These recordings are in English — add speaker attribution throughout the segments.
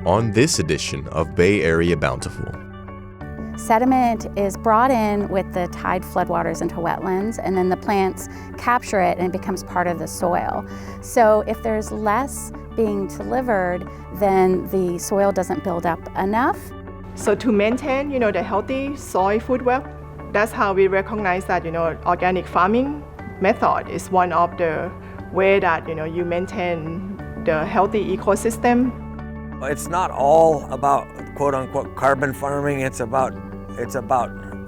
Speaker 1: on this edition of Bay Area Bountiful.
Speaker 2: Sediment is brought in with the tide floodwaters into wetlands, and then the plants capture it and it becomes part of the soil. So if there's less being delivered, then the soil doesn't build up enough.
Speaker 3: So to maintain, the healthy soil food web, that's how we recognize that, organic farming method is one of the way that, you maintain the healthy ecosystem.
Speaker 4: It's not all about quote unquote carbon farming. It's about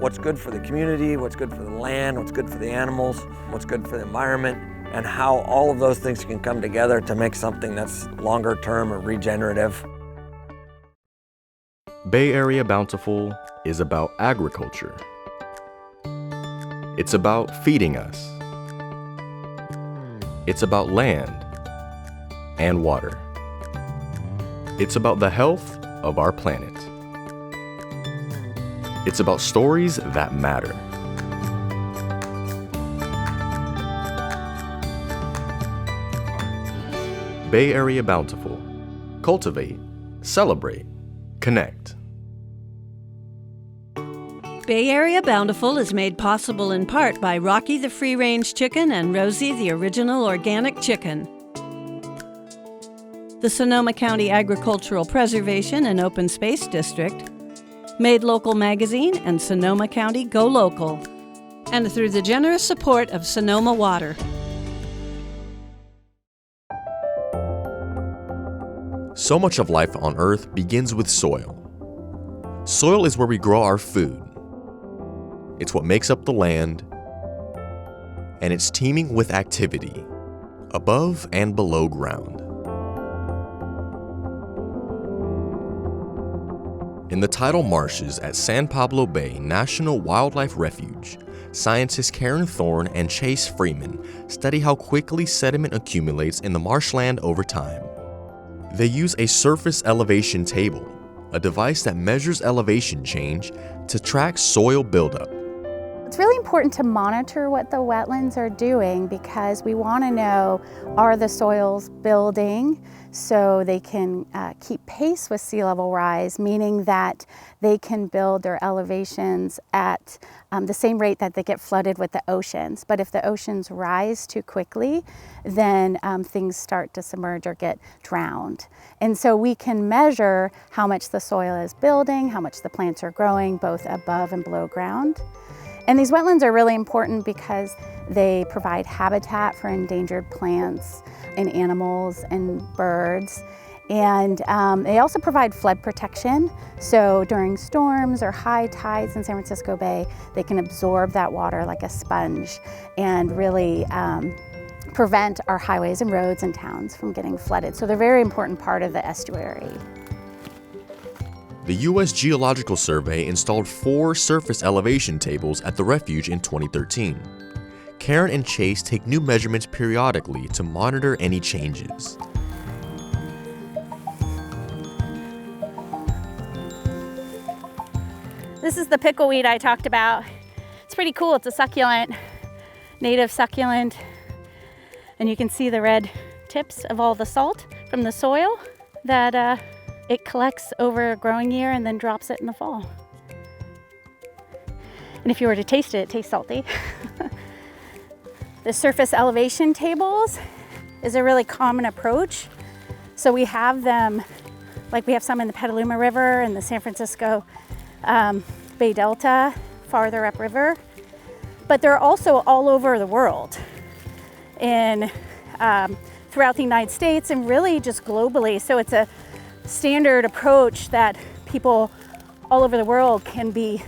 Speaker 4: what's good for the community, what's good for the land, what's good for the animals, what's good for the environment, and how all of those things can come together to make something that's longer term or regenerative.
Speaker 1: Bay Area Bountiful is about agriculture. It's about feeding us. It's about land and water. It's about the health of our planet. It's about stories that matter. Bay Area Bountiful. Cultivate, celebrate, connect.
Speaker 5: Bay Area Bountiful is made possible in part by Rocky the free-range chicken and Rosie the original organic chicken. The Sonoma County Agricultural Preservation and Open Space District, Made Local Magazine and Sonoma County Go Local, and through the generous support of Sonoma Water.
Speaker 1: So much of life on Earth begins with soil. Soil is where we grow our food. It's what makes up the land, and it's teeming with activity, above and below ground. In the tidal marshes at San Pablo Bay National Wildlife Refuge, scientists Karen Thorne and Chase Freeman study how quickly sediment accumulates in the marshland over time. They use a surface elevation table, a device that measures elevation change to track soil buildup.
Speaker 2: It's really important to monitor what the wetlands are doing because we want to know, are the soils building so they can keep pace with sea level rise, meaning that they can build their elevations at the same rate that they get flooded with the oceans. But if the oceans rise too quickly, then things start to submerge or get drowned. And so we can measure how much the soil is building, how much the plants are growing, both above and below ground. And these wetlands are really important because they provide habitat for endangered plants and animals and birds. And they also provide flood protection. So during storms or high tides in San Francisco Bay, they can absorb that water like a sponge and really prevent our highways and roads and towns from getting flooded. So they're a very important part of the estuary.
Speaker 1: The U.S. Geological Survey installed 4 surface elevation tables at the refuge in 2013. Karen and Chase take new measurements periodically to monitor any changes.
Speaker 2: This is the pickleweed I talked about. It's pretty cool. It's a succulent, native succulent. And you can see the red tips of all the salt from the soil that it collects over a growing year and then drops it in the fall. And if you were to taste it, it tastes salty. The surface elevation tables is a really common approach. So we have them, like we have some in the Petaluma River and the San Francisco Bay Delta, farther upriver. But they're also all over the world, throughout the United States and really just globally. So it's a standard approach that people all over the world can be,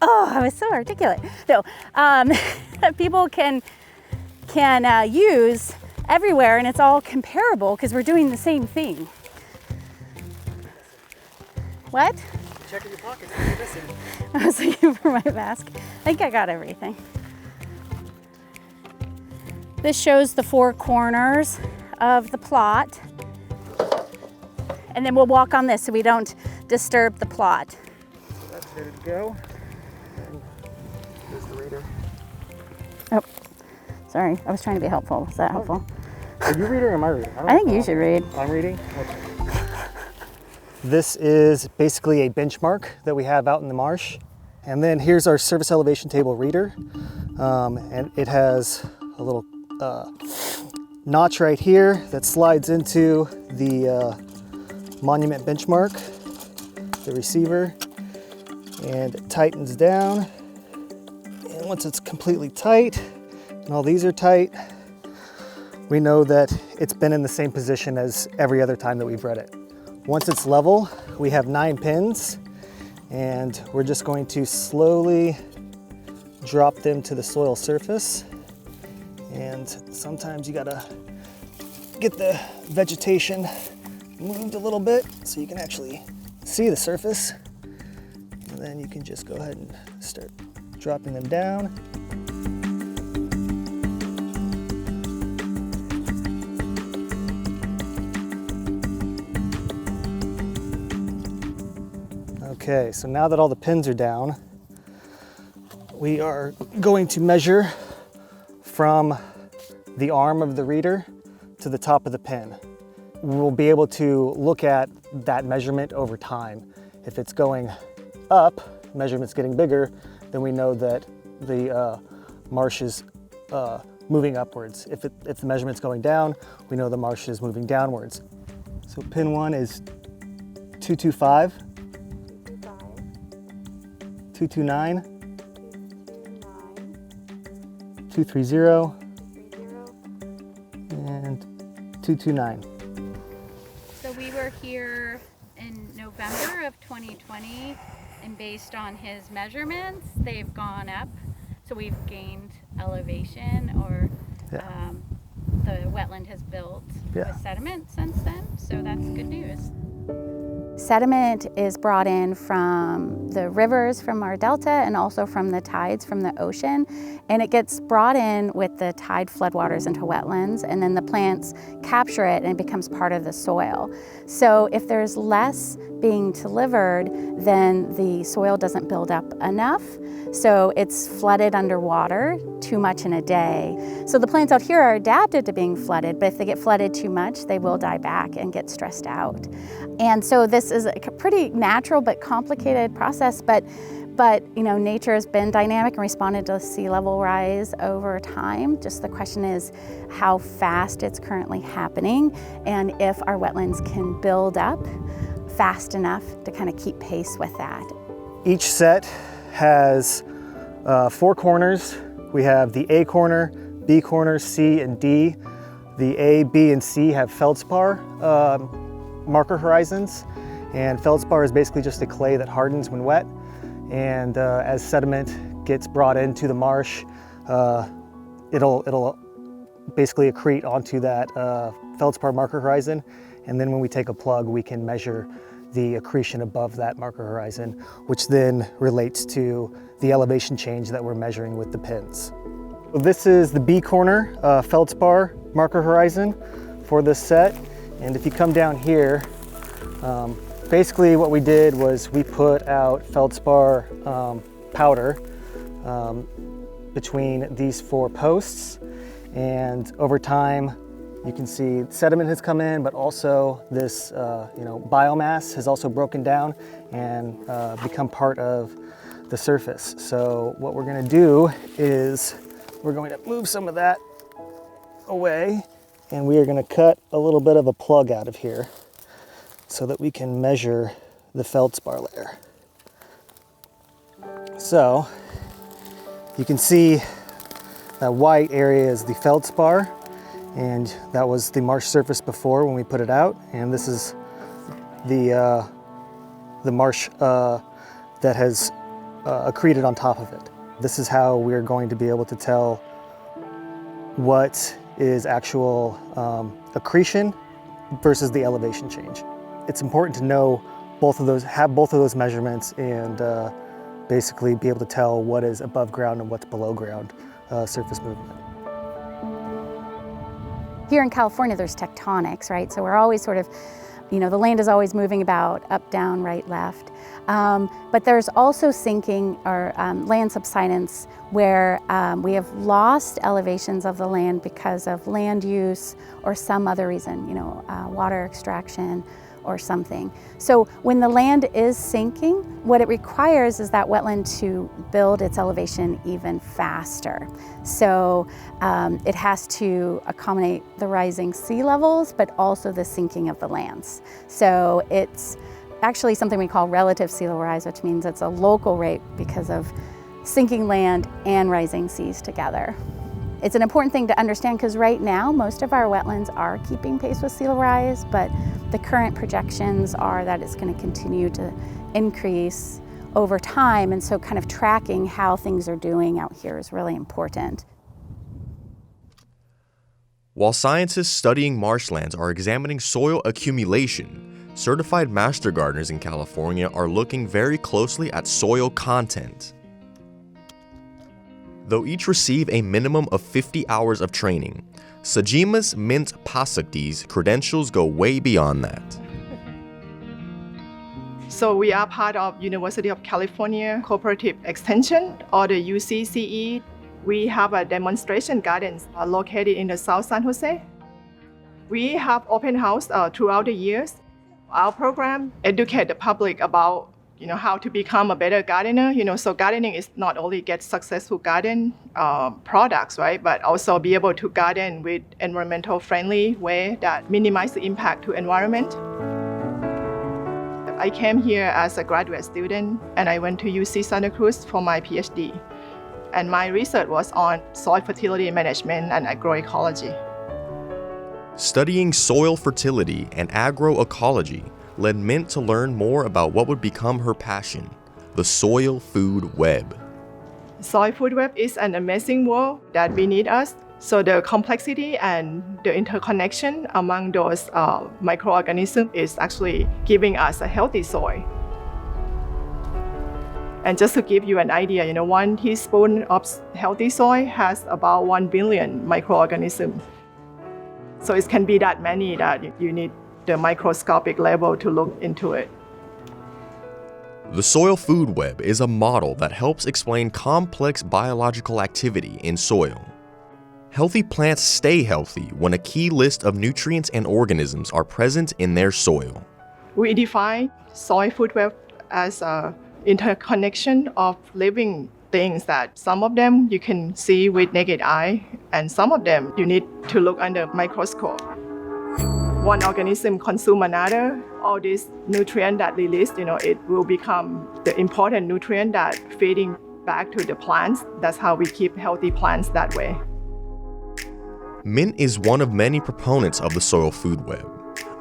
Speaker 2: oh, I was so articulate. No, that people can use everywhere, and it's all comparable because we're doing the same thing. What?
Speaker 6: Check in your pockets, what are you missing?
Speaker 2: I was looking for my mask. I think I got everything. This shows the 4 corners of the plot. And then we'll walk on this so we don't disturb the plot.
Speaker 6: That's ready to go. Here's the reader.
Speaker 2: Oh, sorry. I was trying to be helpful. Was that helpful?
Speaker 6: Are you reading or am I reading?
Speaker 2: I think you should read.
Speaker 6: I'm reading? Okay. This is basically a benchmark that we have out in the marsh. And then here's our surface elevation table reader. And it has a little notch right here that slides into the monument benchmark, the receiver, and it tightens down. And once it's completely tight, and all these are tight, we know that it's been in the same position as every other time that we've read it. Once it's level, we have 9 pins, and we're just going to slowly drop them to the soil surface. And sometimes you gotta get the vegetation moved a little bit so you can actually see the surface. And then you can just go ahead and start dropping them down. Okay, so now that all the pins are down, we are going to measure from the arm of the reader to the top of the pin. We'll be able to look at that measurement over time. If it's going up, measurement's getting bigger, then we know that the marsh is moving upwards. If the measurement's going down, we know the marsh is moving downwards. So pin 1 is 225. 229, 230, and 229.
Speaker 2: So we were here in November of 2020, and based on his measurements, they've gone up. So we've gained elevation, or the wetland has built with sediment since then. So that's good news. Sediment is brought in from the rivers from our delta and also from the tides from the ocean, and it gets brought in with the tide floodwaters into wetlands, and then the plants capture it and it becomes part of the soil. So if there's less being delivered, then the soil doesn't build up enough, so it's flooded underwater too much in a day. So the plants out here are adapted to being flooded, but if they get flooded too much, they will die back and get stressed out. And so this is a pretty natural but complicated process, but you know, nature has been dynamic and responded to sea level rise over time. Just the question is how fast it's currently happening and if our wetlands can build up fast enough to kind of keep pace with that.
Speaker 6: Each set has 4 corners. We have the A corner, B corner, C, and D. The A, B, and C have feldspar marker horizons, and feldspar is basically just a clay that hardens when wet, and as sediment gets brought into the marsh, it'll basically accrete onto that feldspar marker horizon, and then when we take a plug, we can measure the accretion above that marker horizon, which then relates to the elevation change that we're measuring with the pins. So this is the B corner feldspar marker horizon for this set. And if you come down here, basically what we did was we put out feldspar powder between these 4 posts, and over time you can see sediment has come in, but also this biomass has also broken down and become part of the surface. So what we're going to do is we're going to move some of that away, and we are going to cut a little bit of a plug out of here so that we can measure the feldspar layer. So you can see that white area is the feldspar, and that was the marsh surface before when we put it out, and this is the marsh that has accreted on top of it. This is how we're going to be able to tell what is actual accretion versus the elevation change. It's important to know both of those, have both of those measurements, and basically be able to tell what is above ground and what's below ground surface movement.
Speaker 2: Here in California, there's tectonics, right? So we're always sort of, the land is always moving about up, down, right, left. But there's also sinking or land subsidence where we have lost elevations of the land because of land use or some other reason, water extraction or something. So when the land is sinking, what it requires is that wetland to build its elevation even faster. So it has to accommodate the rising sea levels, but also the sinking of the lands. So it's actually something we call relative sea level rise, which means it's a local rate because of sinking land and rising seas together. It's an important thing to understand because right now most of our wetlands are keeping pace with sea level rise, but the current projections are that it's going to continue to increase over time, and so kind of tracking how things are doing out here is really important.
Speaker 1: While scientists studying marshlands are examining soil accumulation, certified master gardeners in California are looking very closely at soil content. Though each receive a minimum of 50 hours of training, Sajima's Mint Pasakti's credentials go way beyond that.
Speaker 3: So we are part of University of California Cooperative Extension, or the UCCE. We have a demonstration gardens located in the South San Jose. We have open house throughout the years. Our program educates the public about how to become a better gardener. So gardening is not only get successful garden products, right, but also be able to garden with environmental friendly way that minimize the impact to environment. I came here as a graduate student and I went to UC Santa Cruz for my PhD. And my research was on soil fertility management and agroecology.
Speaker 1: Studying soil fertility and agroecology led Mint to learn more about what would become her passion, the soil food web.
Speaker 3: Soil food web is an amazing world that beneath us. So the complexity and the interconnection among those microorganisms is actually giving us a healthy soil. And just to give you an idea, 1 teaspoon of healthy soil has about 1 billion microorganisms. So it can be that many that you need the microscopic level to look into it.
Speaker 1: The soil food web is a model that helps explain complex biological activity in soil. Healthy plants stay healthy when a key list of nutrients and organisms are present in their soil.
Speaker 3: We define soil food web as an interconnection of living things that some of them you can see with naked eye, and some of them you need to look under microscope. One organism consume another, all these nutrients that released, it will become the important nutrient that feeding back to the plants. That's how we keep healthy plants that way.
Speaker 1: Mint is one of many proponents of the soil food web.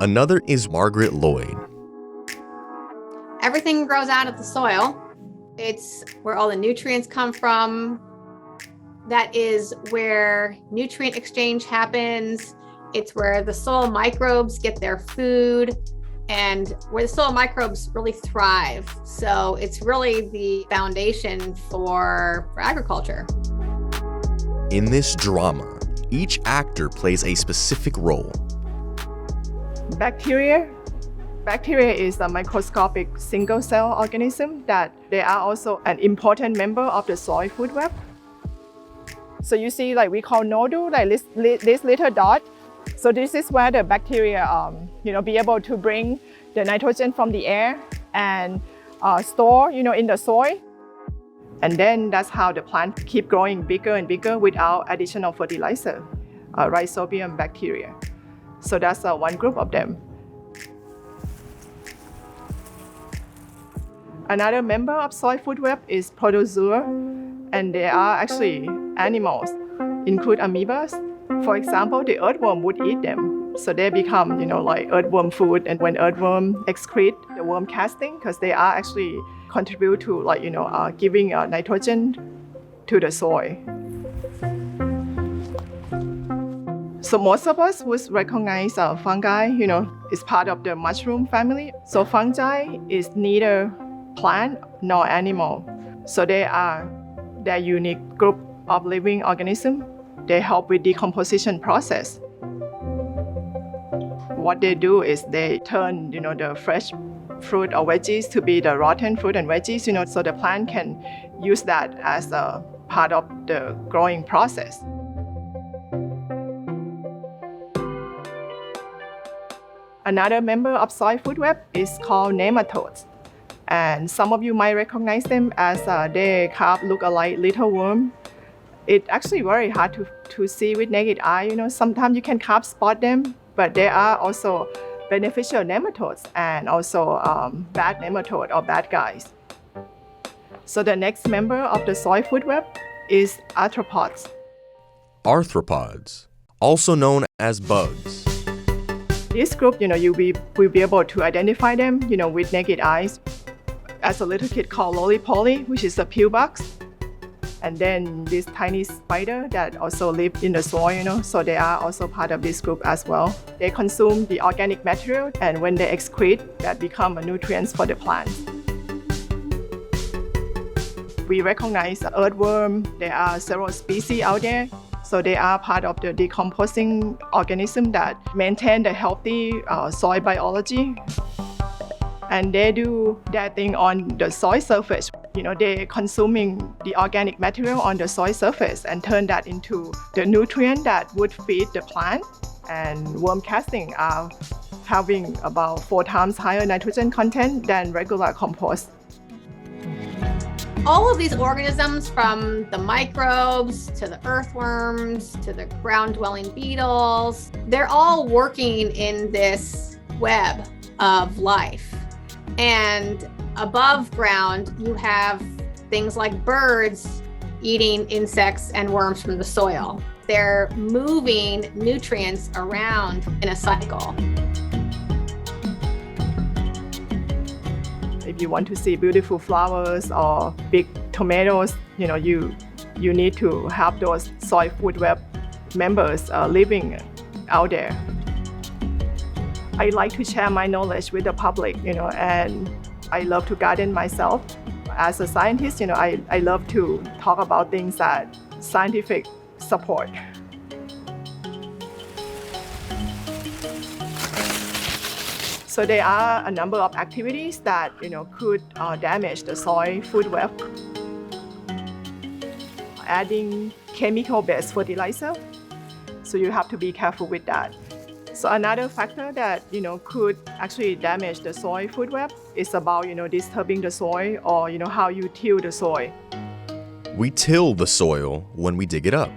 Speaker 1: Another is Margaret Lloyd.
Speaker 7: Everything grows out of the soil. It's where all the nutrients come from. That is where nutrient exchange happens. It's where the soil microbes get their food and where the soil microbes really thrive. So it's really the foundation for agriculture.
Speaker 1: In this drama, each actor plays a specific role.
Speaker 3: Bacteria is a microscopic single-cell organism that they are also an important member of the soil food web. So you see, we call nodule, this little dot. So this is where the bacteria, be able to bring the nitrogen from the air and store, in the soil. And then that's how the plant keep growing bigger and bigger without additional fertilizer, Rhizobium bacteria. So that's one group of them. Another member of soil food web is protozoa, and they are actually animals, include amoebas. For example, the earthworm would eat them. So they become, earthworm food. And when earthworm excrete the worm casting, because they are actually contribute to, giving nitrogen to the soil. So most of us would recognize fungi, is part of the mushroom family. So fungi is neither plant nor animal. So they are their unique group of living organisms. They help with decomposition process. What they do is they turn, the fresh fruit or veggies to be the rotten fruit and veggies, so the plant can use that as a part of the growing process. Another member of soil food web is called nematodes. And some of you might recognize them as they kind of look like little worm. It's actually very hard to see with naked eye. Sometimes you can kind of spot them, but there are also beneficial nematodes and also bad nematode or bad guys. So the next member of the soil food web is arthropods.
Speaker 1: Arthropods, also known as bugs.
Speaker 3: This group, you will be able to identify them, with naked eyes. As a little kid called lollipolly, which is a pillbox. And then this tiny spider that also live in the soil, so they are also part of this group as well. They consume the organic material, and when they excrete, that become a nutrients for the plants. We recognize earthworm. There are several species out there. So they are part of the decomposing organism that maintain the healthy soil biology. And they do that thing on the soil surface. They're consuming the organic material on the soil surface and turn that into the nutrient that would feed the plant. And worm casting are having about 4 times higher nitrogen content than regular compost.
Speaker 7: All of these organisms, from the microbes to the earthworms to the ground-dwelling beetles, they're all working in this web of life. And above ground, you have things like birds eating insects and worms from the soil. They're moving nutrients around in a cycle.
Speaker 3: If you want to see beautiful flowers or big tomatoes, you need to have those soil food web members living out there. I like to share my knowledge with the public, and I love to garden myself. As a scientist, I love to talk about things that scientific support. So there are a number of activities that could damage the soil food web. Adding chemical-based fertilizer, so you have to be careful with that. So another factor that could actually damage the soil food web is about disturbing the soil or how you till the soil.
Speaker 1: We till the soil when we dig it up.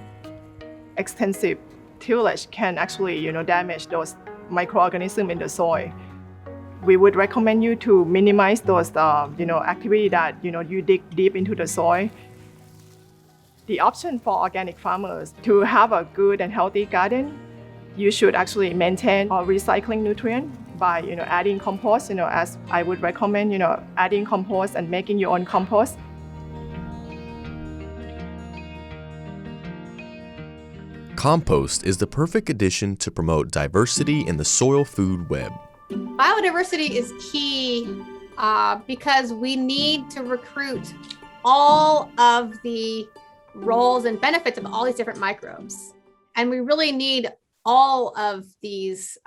Speaker 3: Extensive tillage can actually damage those microorganisms in the soil. We would recommend you to minimize those activity that you dig deep into the soil. The option for organic farmers to have a good and healthy garden, you should actually maintain or recycling nutrient by adding compost, as I would recommend adding compost and making your own compost.
Speaker 1: Compost is the perfect addition to promote diversity in the soil food web.
Speaker 7: Biodiversity is key because we need to recruit all of the roles and benefits of all these different microbes. And we really need all of these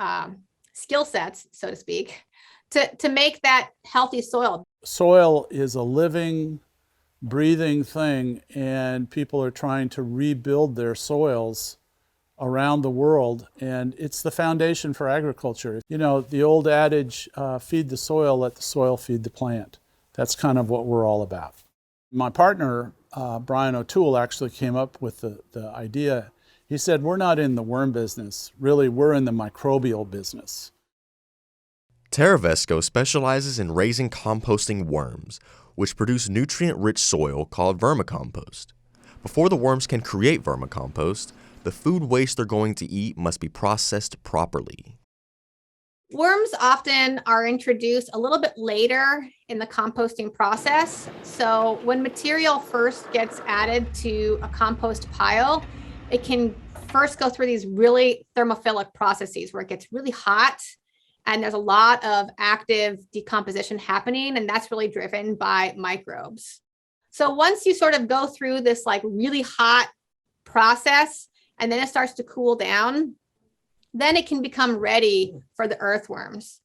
Speaker 7: skill sets, so to speak, to make that healthy soil.
Speaker 8: Soil is a living, breathing thing, and people are trying to rebuild their soils around the world, and it's the foundation for agriculture. The old adage, feed the soil, let the soil feed the plant. That's kind of what we're all about. My partner, Brian O'Toole, actually came up with the idea. He said, we're not in the worm business. Really, we're in the microbial business.
Speaker 1: Terravesco specializes in raising composting worms, which produce nutrient-rich soil called vermicompost. Before the worms can create vermicompost, the food waste they're going to eat must be processed properly.
Speaker 7: Worms often are introduced a little bit later in the composting process. So when material first gets added to a compost pile, it can first go through these really thermophilic processes where it gets really hot and there's a lot of active decomposition happening, and that's really driven by microbes. So once you sort of go through this really hot process and then it starts to cool down, then it can become ready for the earthworms.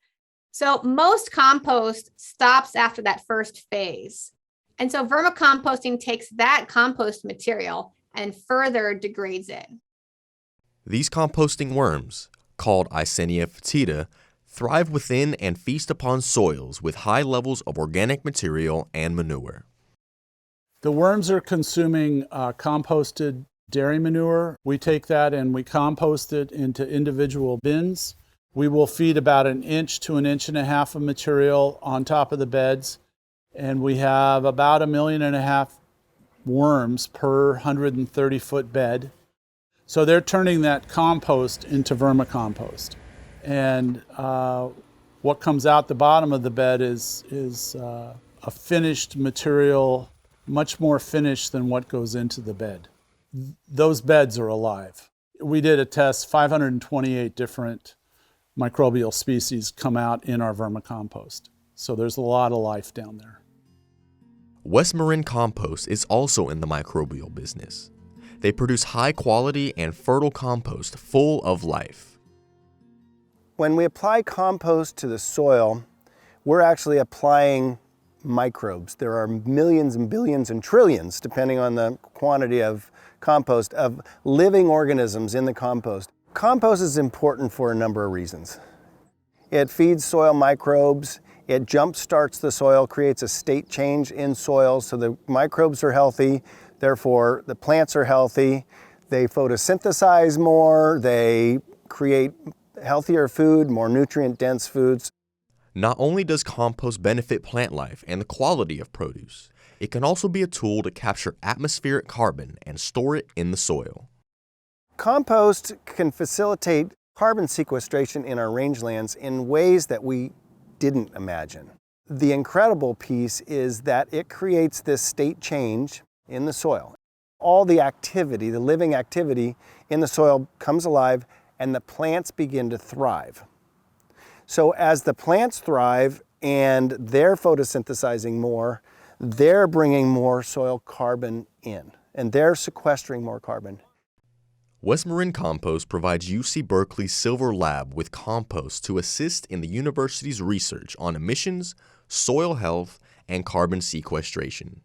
Speaker 7: So most compost stops after that first phase. And so vermicomposting takes that compost material and further degrades it.
Speaker 1: These composting worms, called Eisenia fetida, thrive within and feast upon soils with high levels of organic material and manure.
Speaker 8: The worms are consuming composted dairy manure. We take that and we compost it into individual bins. We will feed about 1 inch to 1.5 inches of material on top of the beds, and we have about 1.5 million worms per 130-foot bed. So they're turning that compost into vermicompost. And what comes out the bottom of the bed is a finished material, much more finished than what goes into the bed. Those beds are alive. We did a test, 528 different microbial species come out in our vermicompost. So there's a lot of life down there.
Speaker 1: West Marin Compost is also in the microbial business. They produce high quality and fertile compost full of life.
Speaker 9: When we apply compost to the soil, we're actually applying microbes. There are millions and billions and trillions, depending on the quantity of compost, of living organisms in the compost. Compost is important for a number of reasons. It feeds soil microbes, it jump-starts the soil, creates a state change in soil so the microbes are healthy, therefore the plants are healthy, they photosynthesize more, they create healthier food, more nutrient-dense foods.
Speaker 1: Not only does compost benefit plant life and the quality of produce, it can also be a tool to capture atmospheric carbon and store it in the soil.
Speaker 9: Compost can facilitate carbon sequestration in our rangelands in ways that we didn't imagine. The incredible piece is that it creates this state change in the soil. All the activity, the living activity in the soil comes alive and the plants begin to thrive. So as the plants thrive and they're photosynthesizing more, they're bringing more soil carbon in and they're sequestering more carbon.
Speaker 1: West Marin Compost provides UC Berkeley's Silver Lab with compost to assist in the university's research on emissions, soil health, and carbon sequestration.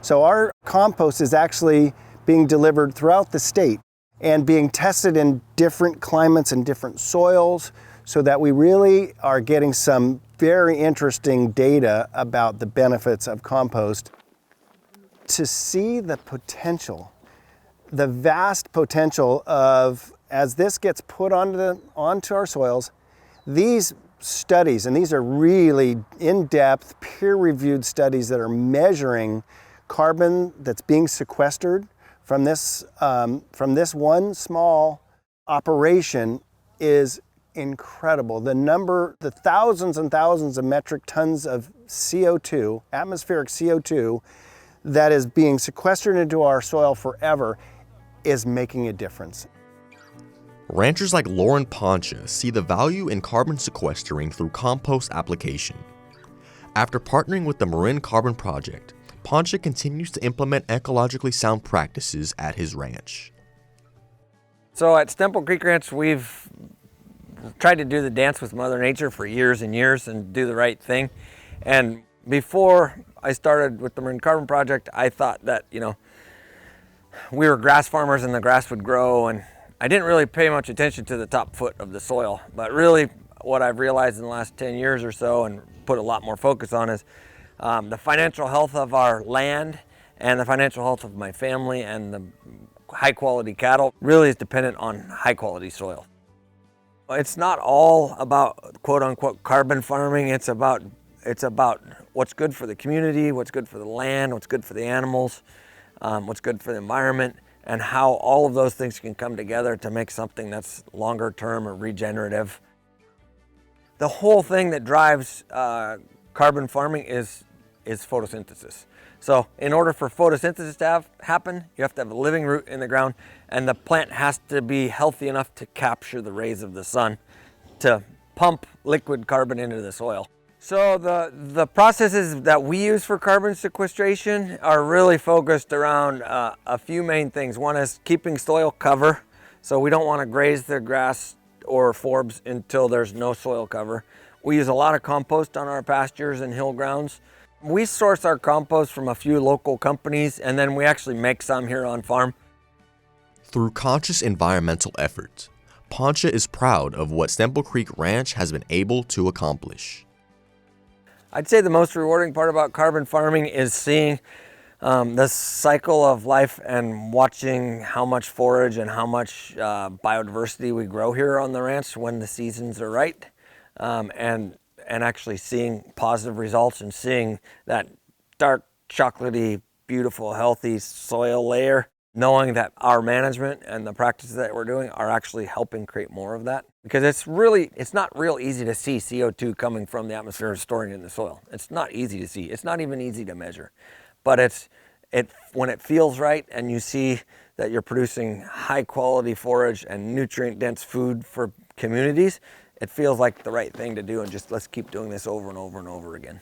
Speaker 9: So our compost is actually being delivered throughout the state and being tested in different climates and different soils so that we really are getting some very interesting data about the benefits of compost. To see the potential, the vast potential of, as this gets put onto our soils, these studies, and these are really in-depth, peer-reviewed studies that are measuring carbon that's being sequestered from this one small operation is incredible. The thousands and thousands of metric tons of CO2, atmospheric CO2, that is being sequestered into our soil forever is making a difference.
Speaker 1: Ranchers like Lauren Pancha see the value in carbon sequestering through compost application. After partnering with the Marin Carbon Project, Pancha continues to implement ecologically sound practices at his ranch.
Speaker 4: So at Stemple Creek Ranch, we've tried to do the dance with Mother Nature for years and years and do the right thing. And before I started with the Marin Carbon Project, I thought that, we were grass farmers and the grass would grow, and I didn't really pay much attention to the top foot of the soil. But really what I've realized in the last 10 years or so and put a lot more focus on is the financial health of our land and the financial health of my family and the high quality cattle really is dependent on high quality soil. It's not all about quote unquote carbon farming. It's about what's good for the community, what's good for the land, what's good for the animals, what's good for the environment, and how all of those things can come together to make something that's longer term or regenerative. The whole thing that drives carbon farming is photosynthesis. So in order for photosynthesis to happen, you have to have a living root in the ground, and the plant has to be healthy enough to capture the rays of the sun to pump liquid carbon into the soil. So the processes that we use for carbon sequestration are really focused around a few main things. One is keeping soil cover. So we don't want to graze the grass or forbs until there's no soil cover. We use a lot of compost on our pastures and hill grounds. We source our compost from a few local companies, and then we actually make some here on farm.
Speaker 1: Through conscious environmental efforts, Pancha is proud of what Stemple Creek Ranch has been able to accomplish.
Speaker 4: I'd say the most rewarding part about carbon farming is seeing the cycle of life and watching how much forage and how much biodiversity we grow here on the ranch when the seasons are right, and actually seeing positive results and seeing that dark, chocolatey, beautiful, healthy soil layer, knowing that our management and the practices that we're doing are actually helping create more of that. Because it's not real easy to see CO2 coming from the atmosphere and storing it in the soil. It's not easy to see. It's not even easy to measure. But when it feels right and you see that you're producing high quality forage and nutrient dense food for communities, it feels like the right thing to do, and just let's keep doing this over and over and over again.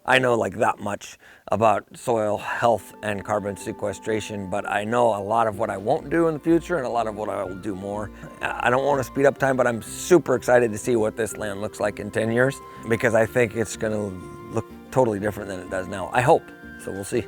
Speaker 4: I know like that much about soil health and carbon sequestration, but I know a lot of what I won't do in the future and a lot of what I will do more. I don't want to speed up time, but I'm super excited to see what this land looks like in 10 years, because I think it's going to look totally different than it does now. I hope. So we'll see.